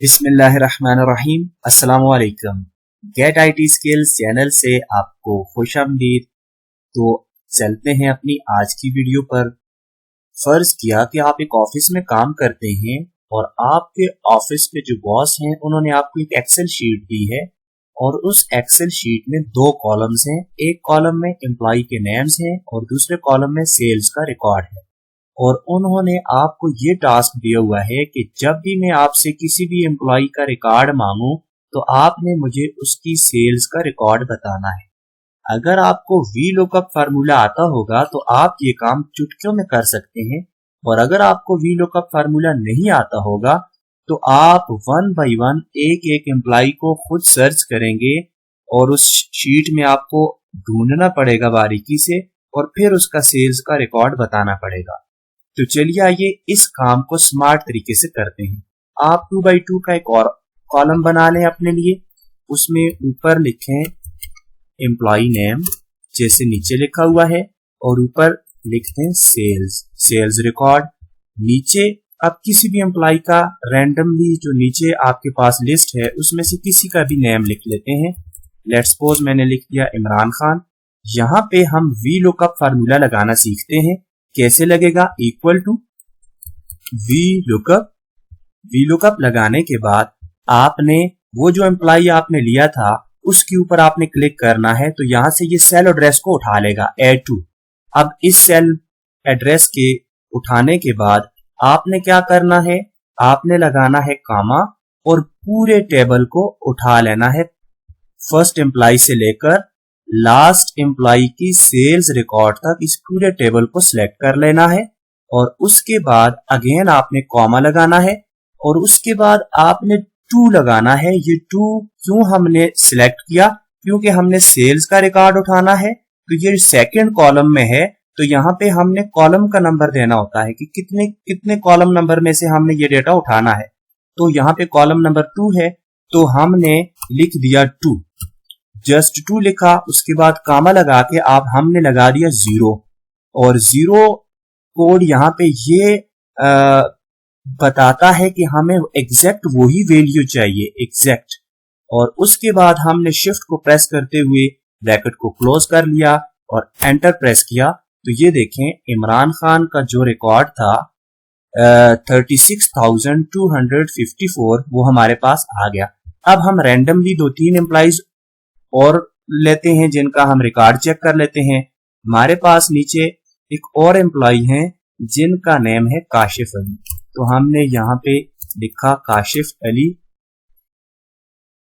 बिस्मिल्लाहिर्रहमानिर्रहीम। अस्सलाम वालेकुम। गेट आईटी स्किल्स चैनल से आपको खुशामदीद। तो चलते हैं अपनी आज की वीडियो पर। फर्ज किया कि आप एक ऑफिस में काम करते हैं और आपके ऑफिस के जो बॉस हैं उन्होंने आपको एक एक्सेल शीट दी है और उस एक्सेल शीट में दो कॉलम्स हैं। एक कॉलम में एम्प्लॉय के नेम्स हैं और दूसरे कॉलम में सेल्स का रिकॉर्ड है। और उन्होंने आपको ये टास्क दिया हुआ है कि जब भी मैं आपसे किसी भी एम्प्लॉय का रिकॉर्ड मांगू तो आपने मुझे उसकी सेल्स का रिकॉर्ड बताना है। अगर आपको वी लुकअप फार्मूला आता होगा तो आप ये काम चुटकियों में कर सकते हैं, और अगर आपको वी लुकअप फार्मूला नहीं आता होगा तो आप वन बाय वन एक एक एम्प्लॉय को खुद सर्च करेंगे और उस शीट में आपको ढूंढना पड़ेगा बारीकी से और फिर उसका सेल्स का रिकॉर्ड बताना पड़ेगा। तो चलिए आइए इस काम को स्मार्ट तरीके से करते हैं। आप 2x2 का एक और कॉलम बना लें अपने लिए। उसमें ऊपर लिखें एम्प्लॉय नेम जैसे नीचे लिखा हुआ है और ऊपर लिखते हैं सेल्स रिकॉर्ड। नीचे आप किसी भी एम्प्लॉय का रैंडमली जो नीचे आपके पास लिस्ट है उसमें से किसी का भी नेम लिख लेते हैं। लेट्स सपोज मैंने लिख दिया इमरान खान। यहाँ पे हम वी लुकअप फार्मूला लगाना सीखते हैं। कैसे लगेगा? इक्वल टू वी लुकअप लगाने के बाद आपने वो जो एम्प्लॉय आपने लिया था उसके ऊपर आपने क्लिक करना है, तो यहां से ये सेल एड्रेस को उठा लेगा एड टू। अब इस सेल एड्रेस के उठाने के बाद आपने क्या करना है, आपने लगाना है कामा और पूरे टेबल को उठा लेना है। फर्स्ट एम्प्लॉय से लेकर लास्ट एम्प्लॉय की सेल्स रिकॉर्ड तक इस पूरे टेबल को सिलेक्ट कर लेना है और उसके बाद अगेन आपने कॉमा लगाना है और उसके बाद आपने टू लगाना है। ये टू क्यों हमने सिलेक्ट किया? क्योंकि हमने सेल्स का रिकॉर्ड उठाना है, तो ये सेकंड कॉलम में है, तो यहाँ पे हमने कॉलम का नंबर देना होता है कि कितने कितने कॉलम नंबर में से हमने ये डेटा उठाना है। तो यहाँ पे कॉलम नंबर 2 है, तो हमने लिख दिया 2, जस्ट 2 लिखा। उसके बाद कामा लगा के आप हमने लगा दिया 0 और 0 कोड यहाँ पे ये बताता है कि हमें एग्जैक्ट वही वैल्यू चाहिए एग्जैक्ट। और उसके बाद हमने शिफ्ट को प्रेस करते हुए ब्रैकेट को क्लोज कर लिया और एंटर प्रेस किया। तो ये देखें इमरान खान का जो रिकॉर्ड था 36,254 वो हमारे पास आ गया। अब हम रैंडमली 2-3 एम्प्लॉइज और लेते हैं जिनका हम रिकॉर्ड चेक कर लेते हैं। हमारे पास नीचे एक और एम्प्लॉय है जिनका नेम है काशिफ अली, तो हमने यहाँ पे लिखा काशिफ अली।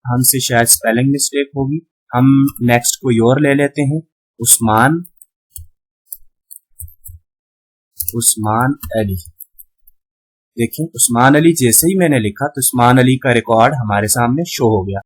हमसे शायद स्पेलिंग मिस्टेक होगी। हम नेक्स्ट कोई और ले लेते हैं, उस्मान अली। देखें उस्मान अली जैसे ही मैंने लिखा तो उस्मान अली का रिकॉर्ड हमारे सामने शो हो गया।